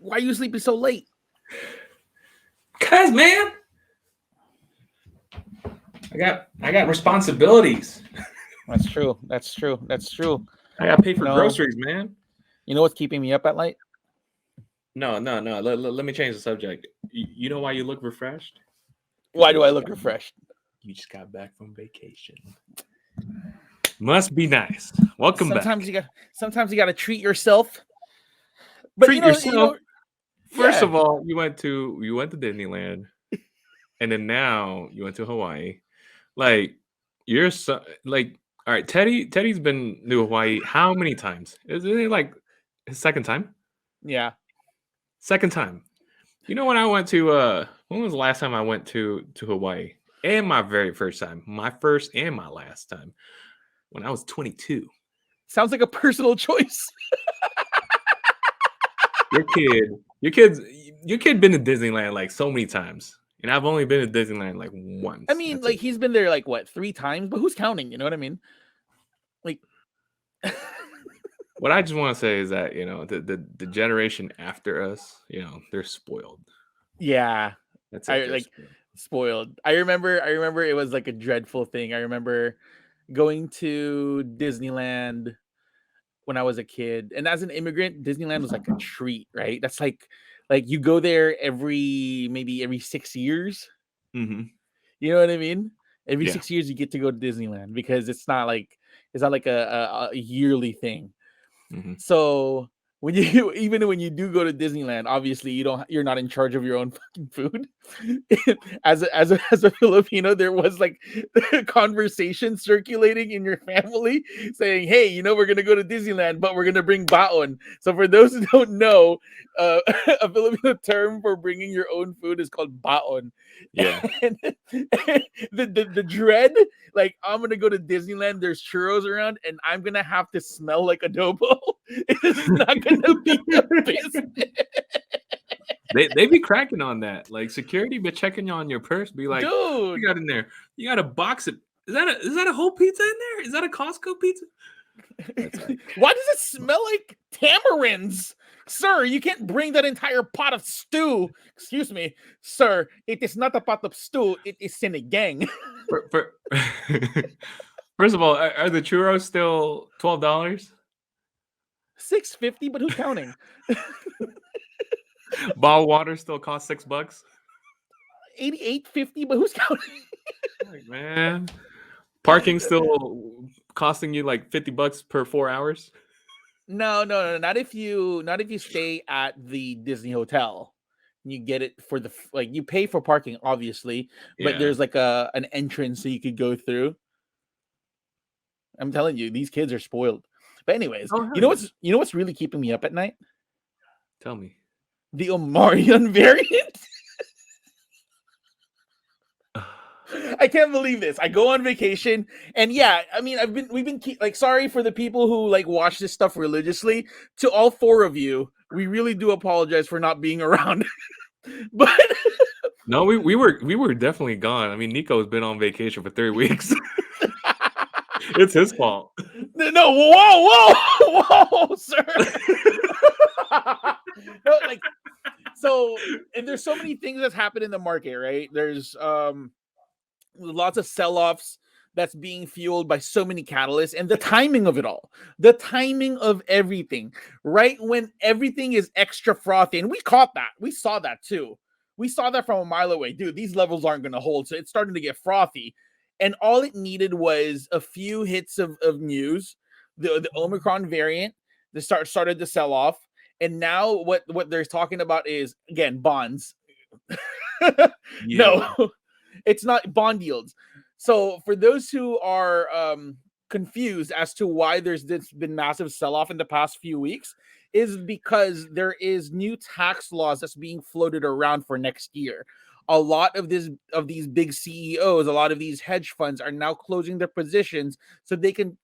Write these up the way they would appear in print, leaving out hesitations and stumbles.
Why are you sleeping so late? Cause man, I got responsibilities. That's true. That's true. That's true. I got to pay for No. groceries, man. You know what's keeping me up at night? No. Let me change the subject. You know why you look refreshed? Why do I look refreshed? You just got back from vacation. Must be nice. Welcome back. Sometimes you got to treat yourself. But treat yourself. First yeah. of all, you went to Disneyland, and then now you went to Hawaii. Like you're so like all right. Teddy's been to Hawaii how many times? Is it like his second time? Yeah. Second time. You know when I went to when was the last time I went to Hawaii? And my very first time. My first and my last time. When I was 22. Sounds like a personal choice. Your kid been to Disneyland like so many times. And I've only been to Disneyland like once. I mean, like he's been there like what, 3 times, but who's counting? You know what I mean? Like what I just want to say is that, you know, the generation after us, you know, they're spoiled. Yeah. That's it. Like spoiled. I remember it was like a dreadful thing. I remember going to Disneyland when I was a kid, and as an immigrant, Disneyland was like a treat, right? That's like you go there maybe every 6 years. Mm-hmm. You know what I mean? Every Yeah. 6 years you get to go to Disneyland because it's not like a yearly thing. Mm-hmm. So when you do go to Disneyland, obviously you're not in charge of your own fucking food. as a Filipino, there was like a conversation circulating in your family saying, "Hey, you know, we're gonna go to Disneyland, but we're gonna bring baon." So for those who don't know, a Filipino term for bringing your own food is called baon. Yeah. And the dread, like, I'm gonna go to Disneyland, there's churros around, and I'm gonna have to smell like adobo. It's not gonna be a business. They be cracking on that. Like security be checking on your purse, be like, dude, what you got in there? You got a box of is that a whole pizza in there? Is that a Costco pizza? Why does it smell like tamarinds? Sir, you can't bring that entire pot of stew. Excuse me, sir. It is not a pot of stew. It is sinigang. First of all, are the churros still $12? $6.50, but who's counting? Bottled water still costs $6. $88.50, but who's counting? Like, man, parking still costing you like $50 per 4 hours. No, not if you stay at the Disney hotel. You get it for you pay for parking, obviously, but there's like an entrance so you could go through. I'm telling you, these kids are spoiled. But anyways, you know what's really keeping me up at night? Tell me. The Omarion variant. I can't believe this. I go on vacation, and yeah, I mean, we've been like, sorry for the people who like watch this stuff religiously. To all 4 of you, we really do apologize for not being around. But no, we were definitely gone. I mean, Nico's been on vacation for 3 weeks. It's his fault. No, whoa, sir. No, like, so, and there's so many things that's happened in the market, right? There's lots of sell-offs that's being fueled by so many catalysts, and the timing of it all, the timing of everything, right when everything is extra frothy. And we caught that. We saw that too. We saw that from a mile away. Dude, these levels aren't going to hold. So it's starting to get frothy. And all it needed was a few hits of news, the Omicron variant that started to sell off. And now what they're talking about is, again, bonds. No, it's not bond yields. So for those who are confused as to why there's been massive sell-off in the past few weeks, is because there is new tax laws that's being floated around for next year. A lot of these big CEOs, a lot of these hedge funds are now closing their positions so they can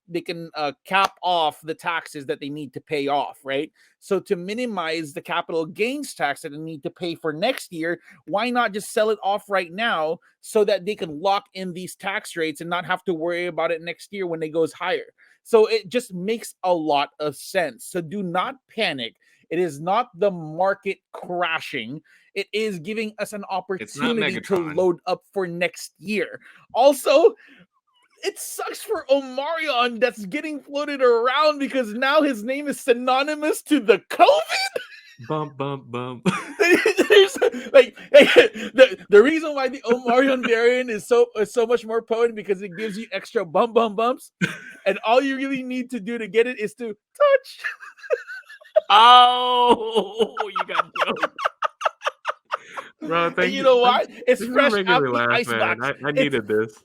cap off the taxes that they need to pay off, right? So to minimize the capital gains tax that they need to pay for next year, why not just sell it off right now so that they can lock in these tax rates and not have to worry about it next year when it goes higher? So it just makes a lot of sense. So do not panic It is not the market crashing. It is giving us an opportunity to Megatron. load up for next year. Also, it sucks for Omarion that's getting floated around because now his name is synonymous to the COVID. Bump, bump, bump. There's, like the reason why the Omarion variant is so much more potent because it gives you extra bumps, and all you really need to do to get it is to touch. Oh, you got joked. Bro, thank And you know what? It's This is fresh making out me the laugh, ice man. box. I needed this.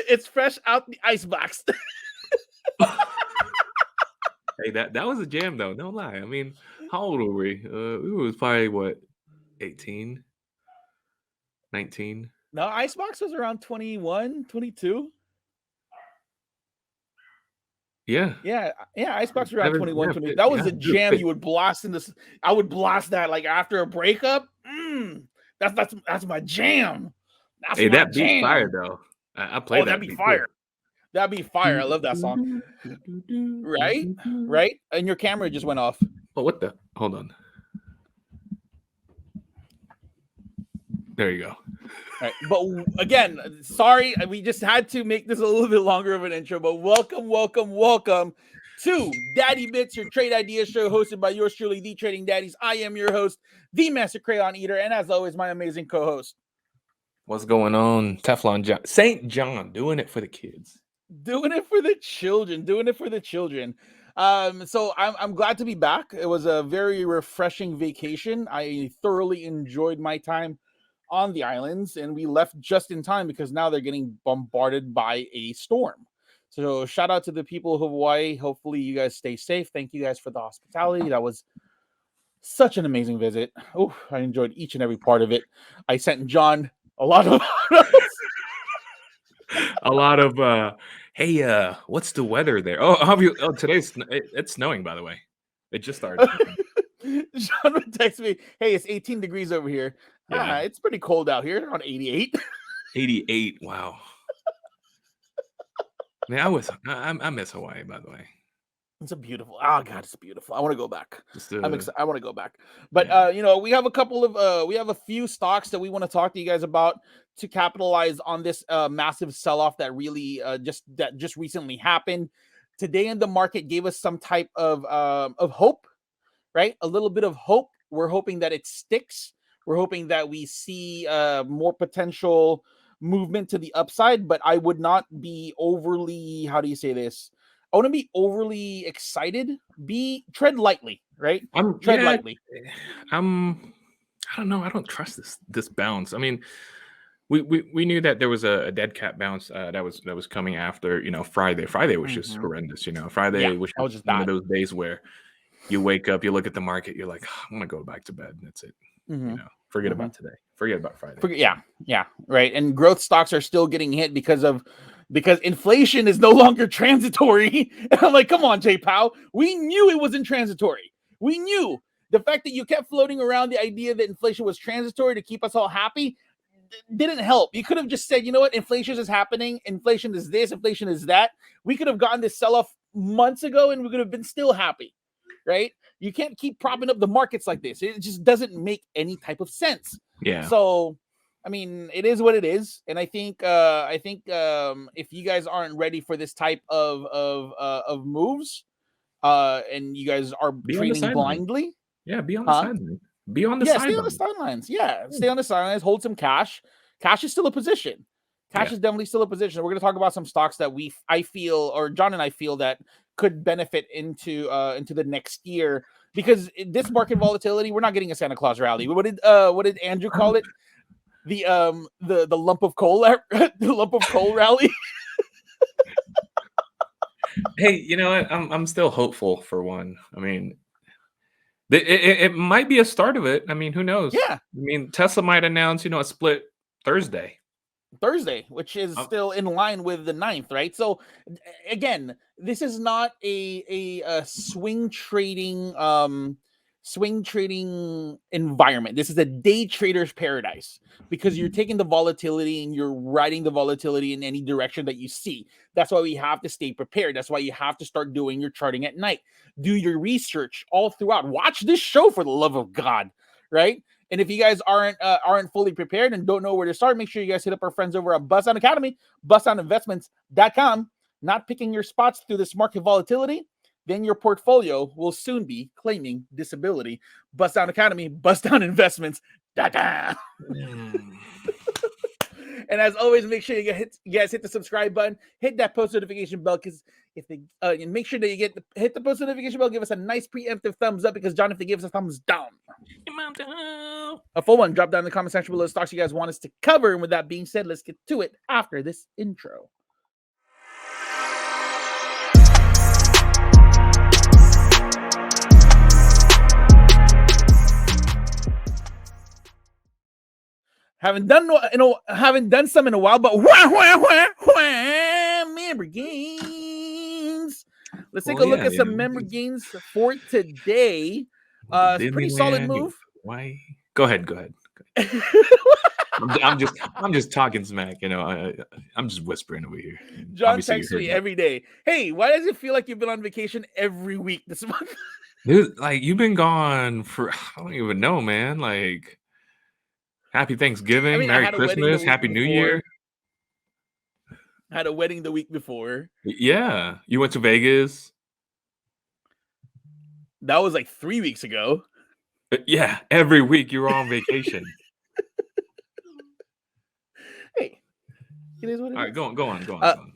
It's fresh out the ice box. Hey, that was a jam though. Don't lie. I mean, how old were we? We was probably what, 18, 19? No, Icebox was around 21, 22. Yeah. Yeah, Icebox was around 21, Yeah, 22. That was yeah, a jam you would blast in this. I would blast that like after a breakup. That's my jam. That's Hey, my that beat jam. fire though. I played that that'd be beat fire. too. That'd be fire. I love that song. Right? Right? And your camera just went off. Oh, what the? Hold on. There you go. Right. But again, sorry, we just had to make this a little bit longer of an intro. But welcome to Daddy Bits, your trade idea show hosted by yours truly, the Trading Daddies. I am your host, the Master Crayon Eater, and as always, my amazing co-host. What's going on? Teflon John, St. John, doing it for the kids. Doing it for the children. So I'm glad to be back. It was a very refreshing vacation. I thoroughly enjoyed my time on the islands, and we left just in time because now they're getting bombarded by a storm. So shout out to the people of Hawaii. Hopefully you guys stay safe. Thank you guys for the hospitality. That was such an amazing visit. Oh, I enjoyed each and every part of it. I sent John a lot of A lot of hey, what's the weather there? Today's it's snowing, by the way. It just started. John would text me, "Hey, it's 18 degrees over here. Yeah. It's pretty cold out here, around 88." 88. Wow. Man, I miss Hawaii, by the way. It's a beautiful. Oh God, it's beautiful. I want to go back. Just I want to go back. But we have we have a few stocks that we want to talk to you guys about to capitalize on this massive sell-off that really just recently happened. Today in the market gave us some type of hope, right? A little bit of hope. We're hoping that it sticks. We're hoping that we see more potential movement to the upside, but I would not be overly, how do you say this? I wouldn't be overly excited. Tread lightly, right? Tread lightly. I don't know. I don't trust this bounce. I mean, we knew that there was a dead cat bounce that was coming after Friday. Friday was just horrendous. Friday was just one of those days where you wake up, you look at the market, you're like, I'm gonna go back to bed, and that's it. Forget about today. Forget about Friday. Yeah, right. And growth stocks are still getting hit because inflation is no longer transitory. And I'm like, come on, J Powell. We knew it wasn't transitory. We knew the fact that you kept floating around the idea that inflation was transitory to keep us all happy didn't help. You could have just said, you know what, inflation is happening. Inflation is this. Inflation is that. We could have gotten this sell-off months ago, and we could have been still happy. Right? You can't keep propping up the markets like this. It just doesn't make any type of sense. Yeah. So, I mean, it is what it is, and I think if you guys aren't ready for this type of moves, and you guys are trading blindly, be on the sideline. Be on the sidelines. Stay on the sidelines. Yeah, stay on the sidelines. Hold some cash. Cash is still a position. Cash is definitely still a position. We're going to talk about some stocks that I feel, or John and I feel, that could benefit into the next year, because this market volatility, we're not getting a Santa Claus rally. What did Andrew call it? The lump of coal the lump of coal rally. Hey, you know what? I'm still hopeful for one. I mean, it might be a start of it. I mean, who knows? Yeah. I mean, Tesla might announce a split Thursday, which is still in line with the 9th, right? So again, this is not a swing trading swing trading environment. This is a day trader's paradise because you're taking the volatility and you're riding the volatility in any direction that you see. That's why we have to stay prepared. That's why you have to start doing your charting at night. Do your research all throughout. Watch this show for the love of God, right? And if you guys aren't fully prepared and don't know where to start, make sure you guys hit up our friends over at Bust Down Academy, bustdowninvestments.com. Not picking your spots through this market volatility, then your portfolio will soon be claiming disability. Bust Down Academy, bustdowninvestments.com. And as always, make sure you guys hit the subscribe button, hit that post notification bell, because if they and make sure that you hit the post notification bell, give us a nice preemptive thumbs up, because John, if they give us a thumbs down, a full one, drop down in the comment section below the stocks you guys want us to cover. And with that being said, let's get to it after this intro. Haven't done some in a while, but member gains. Let's take a look at some member gains for today. Pretty solid move. Why? Go ahead. I'm just talking smack. I'm just whispering over here. John texts me every day. Hey, why does it feel like you've been on vacation every week this month? Dude, like you've been gone for, I don't even know, man. Like, happy Thanksgiving, Merry Christmas, Happy New Year. I had a wedding the week before. Yeah. You went to Vegas. That was like 3 weeks ago. Yeah. Every week you were on vacation. Hey. It is what it is. All right, go on.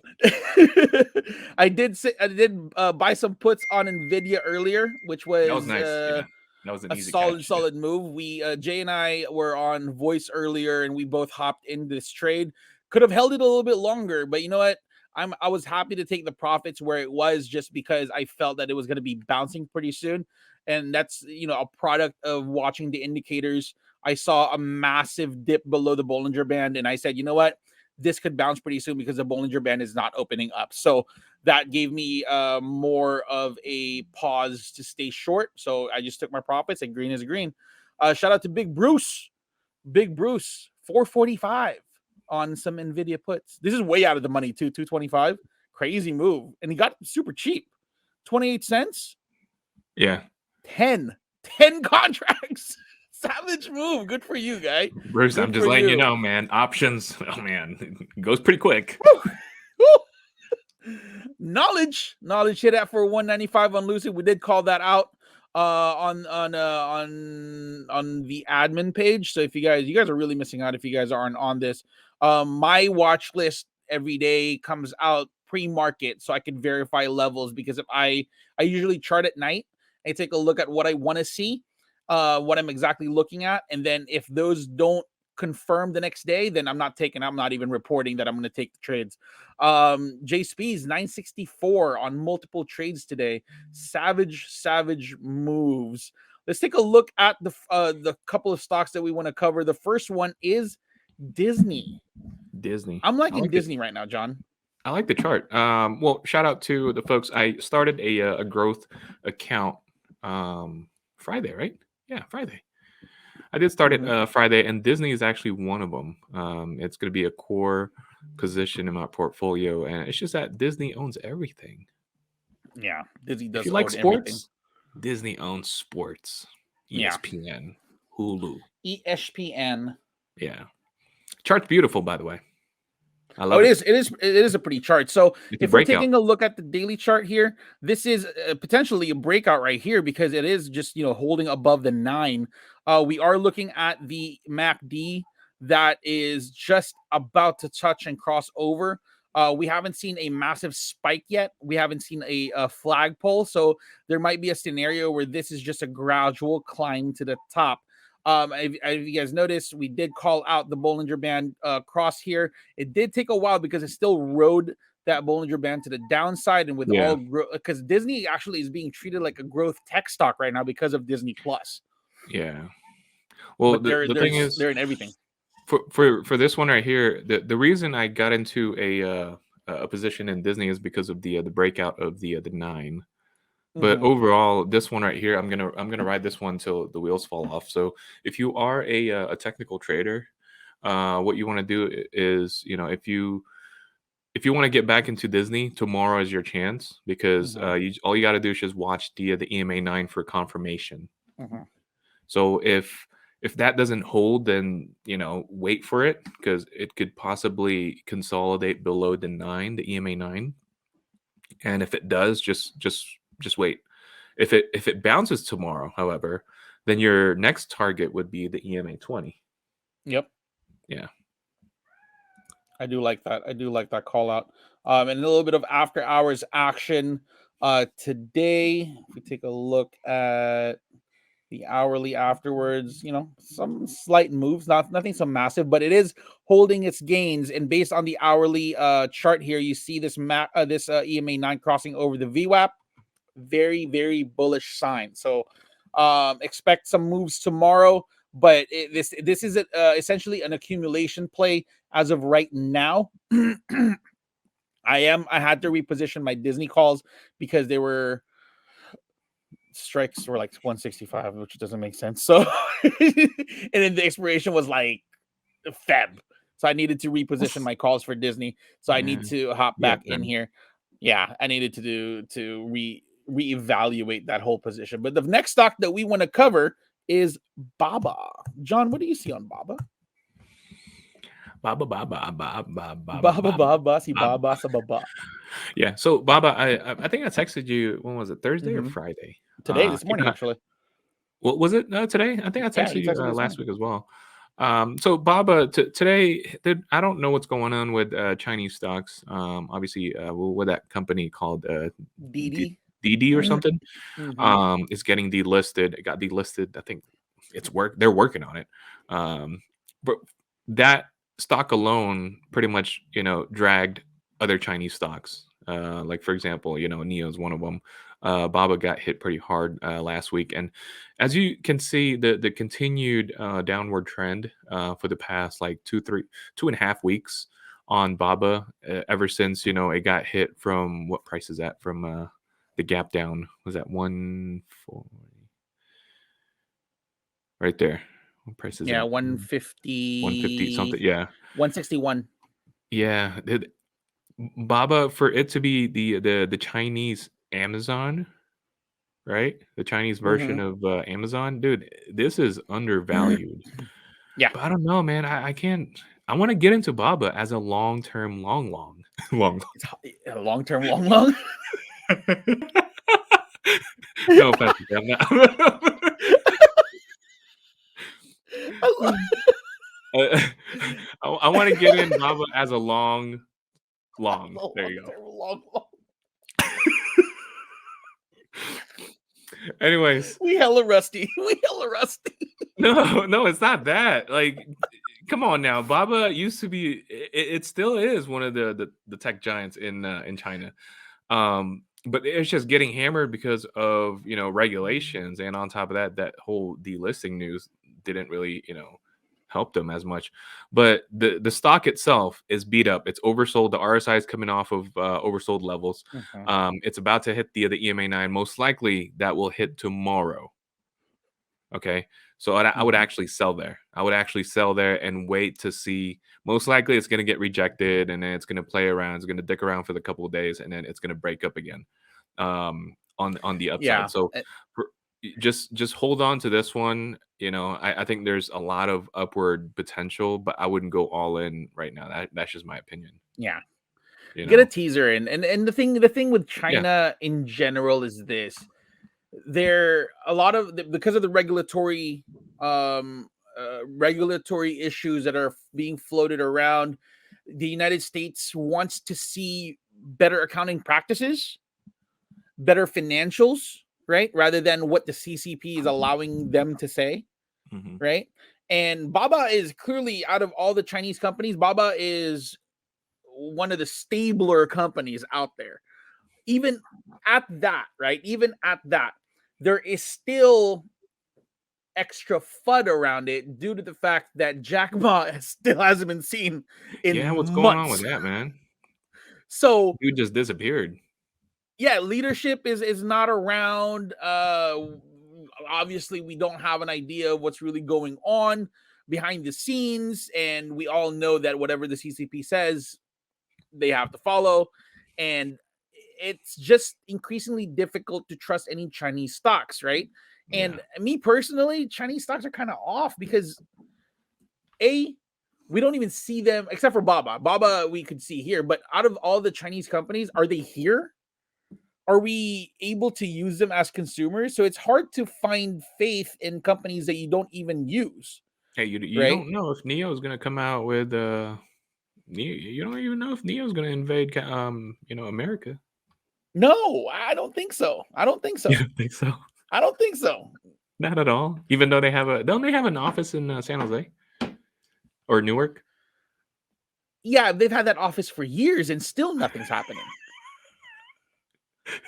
I did buy some puts on Nvidia earlier, which was nice. That was an easy solid move. We Jay and I were on voice earlier, and we both hopped in this trade. Could have held it a little bit longer, but you know what? I was happy to take the profits where it was, just because I felt that it was going to be bouncing pretty soon, and that's a product of watching the indicators. I saw a massive dip below the Bollinger Band, and I said, you know what? This could bounce pretty soon because the Bollinger Band is not opening up. So that gave me more of a pause to stay short. So I just took my profits, and green is green. Shout out to Big Bruce, 445 on some Nvidia puts. This is way out of the money too, 225. Crazy move. And he got super cheap, 28 cents. Yeah. 10 contracts. Savage move. Good for you, guy. Bruce, I'm just letting you know, man. Options, oh man, it goes pretty quick. Knowledge hit at for 195 on Lucid. We did call that out on the admin page. So if you guys are really missing out if you guys aren't on this. My watch list every day comes out pre-market, so I can verify levels, because if I usually chart at night, I take a look at what I want to see, what I'm exactly looking at, and then if those don't confirm the next day, then I'm not even reporting that I'm going to take the trades. JSP's 964 on multiple trades today. Savage moves. Let's take a look at the couple of stocks that we want to cover. The first one is Disney. I'm liking Disney right now, John. I like the chart. Well, shout out to the folks. I started a growth account Friday, right? Yeah, Friday. I did start it Friday, and Disney is actually one of them. It's going to be a core position in my portfolio, and it's just that Disney owns everything. Yeah, Disney does. If you like sports, everything. Disney owns sports. ESPN, Hulu, ESPN. Yeah, chart's beautiful, by the way. I love it. It is a pretty chart. So if we're taking a look at the daily chart here, this is potentially a breakout right here, because it is just holding above the 9. We are looking at the MACD that is just about to touch and cross over. We haven't seen a massive spike yet. We haven't seen a flagpole, so there might be a scenario where this is just a gradual climb to the top. If you guys noticed, we did call out the Bollinger Band cross here. It did take a while because it still rode that Bollinger Band to the downside, and with all because Disney actually is being treated like a growth tech stock right now because of Disney Plus. Yeah. Well, the thing is, they're in everything. For this one right here, the reason I got into a position in Disney is because of the breakout of the 9. But Mhm. overall, this one right here, I'm gonna ride this one till the wheels fall off. So if you are a technical trader, what you want to do is, if you want to get back into Disney, tomorrow is your chance because Mhm. all you got to do is just watch the EMA 9 for confirmation. Mhm. So if that doesn't hold, then wait for it because it could possibly consolidate below the EMA 9. And if it does, just wait. If it bounces tomorrow, however, then your next target would be the EMA 20. Yep. Yeah. I do like that. I do like that call out. And a little bit of after hours action today. If we take a look at the hourly afterwards, some slight moves, nothing so massive, but it is holding its gains. And based on the hourly chart here, you see this EMA 9 crossing over the VWAP. Very, very bullish sign. So expect some moves tomorrow, but this is essentially an accumulation play as of right now. I had to reposition my Disney calls because they were strikes were like 165, which doesn't make sense. So and then the expiration was like Feb. So I needed to reposition my calls for Disney. So I need Man, to hop you got back in time. here. Yeah, I needed reevaluate that whole position. But the next stock that we want to cover is Baba. John, what do you see on Baba? Baba, baba, baba, baba, Baba baba, Baba si baba. Baba sa Baba. Yeah. So Baba, I think I texted you. When was it? Thursday or Mm-hmm. Friday? Today, this Keep morning, an eye. actually. What was it today? I think I Yeah, texted you you texted me this last morning. week as well. So Baba, today, I don't know what's going on with Chinese stocks. Obviously, with that company called D- DD. DD or something, Mm-hmm. is getting delisted. It got delisted. I think they're working on it. But that stock alone pretty much, dragged other Chinese stocks. Like for example, Neo is one of them. Baba got hit pretty hard last week, and as you can see, the continued downward trend for the past like 2.5 weeks on Baba, ever since it got hit from what price is that from the gap down was at 140 right there. What price is Yeah, that? 150 150, something. Yeah, 161. yeah. Baba, for it to be the Chinese Amazon, right? The Chinese Mm-hmm. version of Amazon, dude. This is undervalued. Yeah. But I don't know, man. I can't. I want to get into Baba as a long term, long. It's a long term, long. No offense, I'm not. Uh, I want to get in Baba as a long. There long you go. term, long. Anyways, We hella rusty. We hella rusty. no, it's not that. Like, come on now. Baba used to be. It still is one of the tech giants in China. But it's just getting hammered because of regulations, and on top of that, that whole delisting news didn't really help them as much. But the stock itself is beat up. It's oversold. The RSI is coming off of oversold levels. Mhm. It's about to hit the EMA 9. Most likely that will hit tomorrow. Okay. So I would Mhm. actually sell there. I would actually sell there and wait to see. Most likely it's going to get rejected, and then it's going to play around. It's going to dick around for the couple of days, and then it's going to break up again on the upside. Yeah. So just hold on to this one. I think there's a lot of upward potential, but I wouldn't go all in right now. That's just my opinion. Yeah. You Get a know. teaser in. And the thing with Yeah. China in general is this. There a lot of because of the regulatory issues that are being floated around, the United States wants to see better accounting practices, better financials, right? Rather than what the CCP is allowing them to say, Hmm. right? And Baba is clearly, out of all the Chinese companies, Baba is one of the stabler companies out there. Even at that, right? Even at that, there is still extra FUD around it due to the fact that Jack Ma still hasn't been seen in Yeah. What's going on with months. that, man? So Dude just disappeared. Yeah, leadership is not around. Obviously, we don't have an idea of what's really going on behind the scenes, and we all know that whatever the CCP says, they have to follow, and it's just increasingly difficult to trust any Chinese stocks, right? Yeah. And me personally, Chinese stocks are kind of off because we don't even see them except for Baba. Baba we could see here, but out of all the Chinese companies, are they here? Are we able to use them as consumers? So it's hard to find faith in companies that you don't even use, Hey, you right? don't know if Neo is gonna come out with you don't even know if Neo's gonna invade America. No, I don't think so. I don't think You so. don't think so? I don't think so. Not at all. Even though don't they have an office in San Jose or Newark? Yeah, they've had that office for years and still nothing's happening.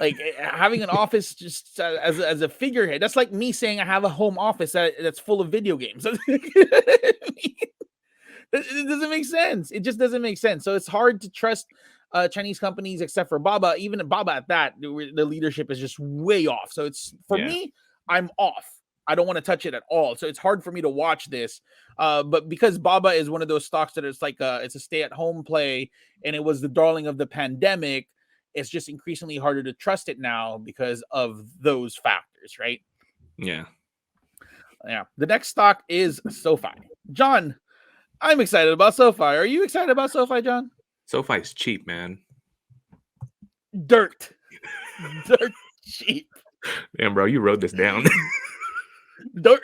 Like having an office just as a figurehead. That's like me saying I have a home office that's full of video games. It doesn't make sense. It just doesn't make sense. So it's hard to trust Chinese companies except for Baba. Even Baba at that, the leadership is just way off. So it's for Yeah. me, I'm off. I don't want to touch it at all. So it's hard for me to watch this. But because Baba is one of those stocks that it's like it's a stay-at-home play, and it was the darling of the pandemic, it's just increasingly harder to trust it now because of those factors, right? Yeah. Yeah. The next stock is SoFi. John, I'm excited about SoFi. Are you excited about SoFi, John? SoFi's cheap, man. Dirt. Dirt cheap. Damn, bro, you wrote this down. Dirt.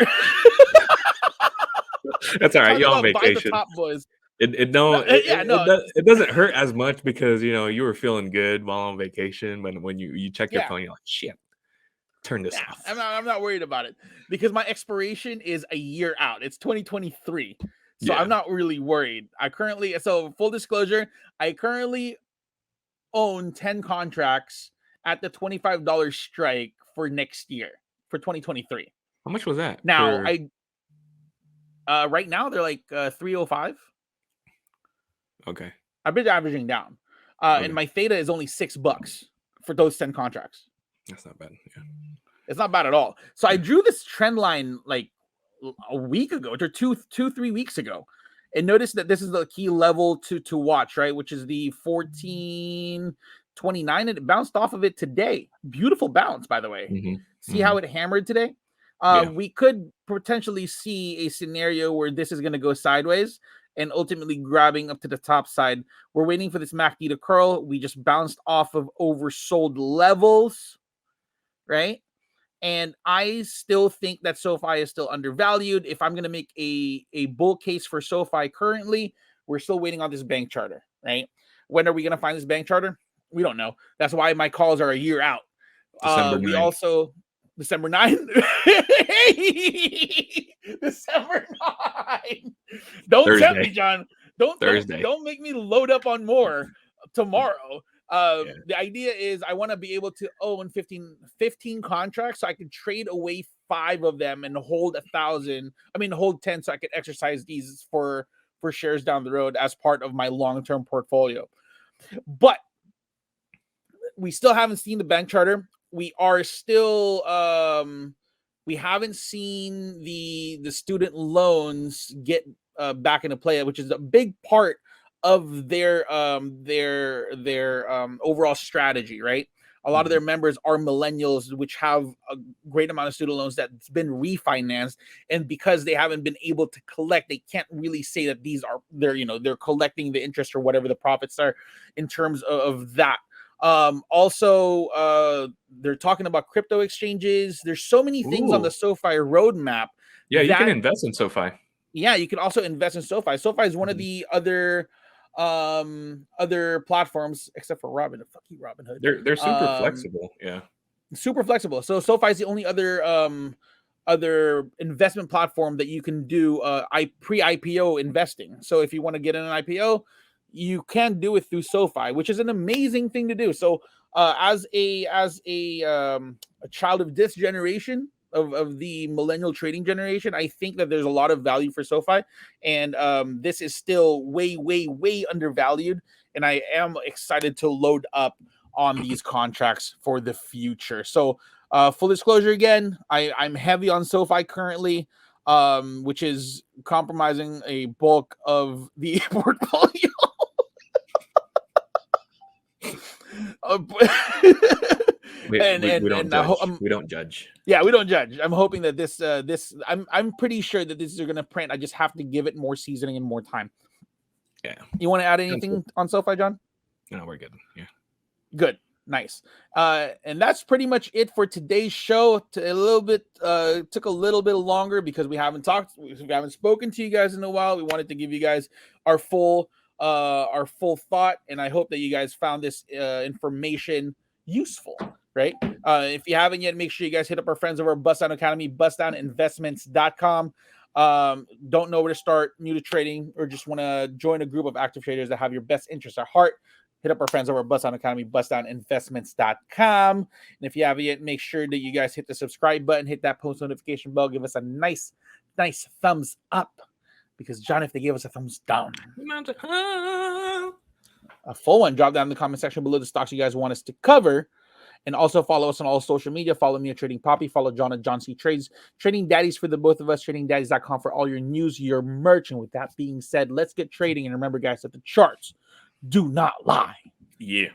That's all right. Talk You're on about buy the vacation. top boys. It doesn't hurt as much because you were feeling good while on vacation, but when you check your Yeah. phone, you're like, shit, turn this off. I'm not worried about it because my expiration is a year out. It's 2023. So Yeah. I'm not really worried. Full disclosure, I currently own 10 contracts at the $25 strike for next year, for 2023. How much was that? Now, right now they're like 305. Okay. I've been averaging down. Okay. And my theta is only $6 for those 10 contracts. That's not bad. Yeah. It's not bad at all. So I drew this trend line like a week ago, or 3 weeks ago, and notice that this is the key level to watch, right? Which is the 1429, and it bounced off of it today. Beautiful bounce, by the way. Mm-hmm. See how it hammered today? We could potentially see a scenario where this is going to go sideways and ultimately grabbing up to the top side. We're waiting for this MACD to curl. We just bounced off of oversold levels, right? And I still think that SoFi is still undervalued. If I'm going to make a bull case for SoFi currently, we're still waiting on this bank charter, right? When are we going to find this bank charter? We don't know. That's why my calls are a year out. December 9. December 9. Don't tempt me, John. Don't make me load up on more tomorrow. The idea is I want to be able to own 15 contracts so I can trade away 5 of them and hold 1,000. Hold 10 so I could exercise these for shares down the road as part of my long-term portfolio. But we still haven't seen the bank charter. We are still we haven't seen the student loans get back into play, which is a big part of their overall strategy, right? A lot of their members are millennials, which have a great amount of student loans that's been refinanced, and because they haven't been able to collect, they can't really say that they're collecting the interest or whatever the profits are in terms of that. Also, they're talking about crypto exchanges. There's so many things on the SoFi roadmap. Yeah, you can invest in SoFi. Yeah, you can also invest in SoFi. SoFi is one of the other platforms, except for Robinhood. Fuck you, Robinhood. They're super flexible. Yeah, super flexible. So SoFi is the only other investment platform that you can do pre-IPO investing. So if you want to get in an IPO, you can do it through SoFi, which is an amazing thing to do. So as a child of this generation, of the millennial trading generation, I think that there's a lot of value for SoFi, and this is still way undervalued, and I am excited to load up on these contracts for the future. So full disclosure again, I'm heavy on SoFi currently, which is compromising a bulk of the portfolio. We don't judge. We don't judge. Yeah, we don't judge. I'm hoping that this I'm pretty sure that this is going to print. I just have to give it more seasoning and more time. Yeah. You want to add anything on SoFi, John? No, we're good. Yeah. Good. Nice. And that's pretty much it for today's show. Took a little bit longer because we haven't spoken to you guys in a while. We wanted to give you guys our full thought, and I hope that you guys found this information useful, right? If you haven't yet, make sure you guys hit up our friends over at Bust Down Academy, bustdowninvestments.com. Don't know where to start, new to trading, or just want to join a group of active traders that have your best interests at heart, hit up our friends over at Bust Down Academy, bustdowninvestments.com. And if you haven't yet, make sure that you guys hit the subscribe button, hit that post notification bell, give us a nice thumbs up. Because, John, if they gave us a thumbs down, a full one, drop down in the comment section below the stocks you guys want us to cover. And also follow us on all social media. Follow me at Trading Poppy. Follow John at John C Trades. Trading Daddies for the both of us. TradingDaddies.com for all your news, your merch. And with that being said, let's get trading. And remember, guys, that the charts do not lie. Yeah.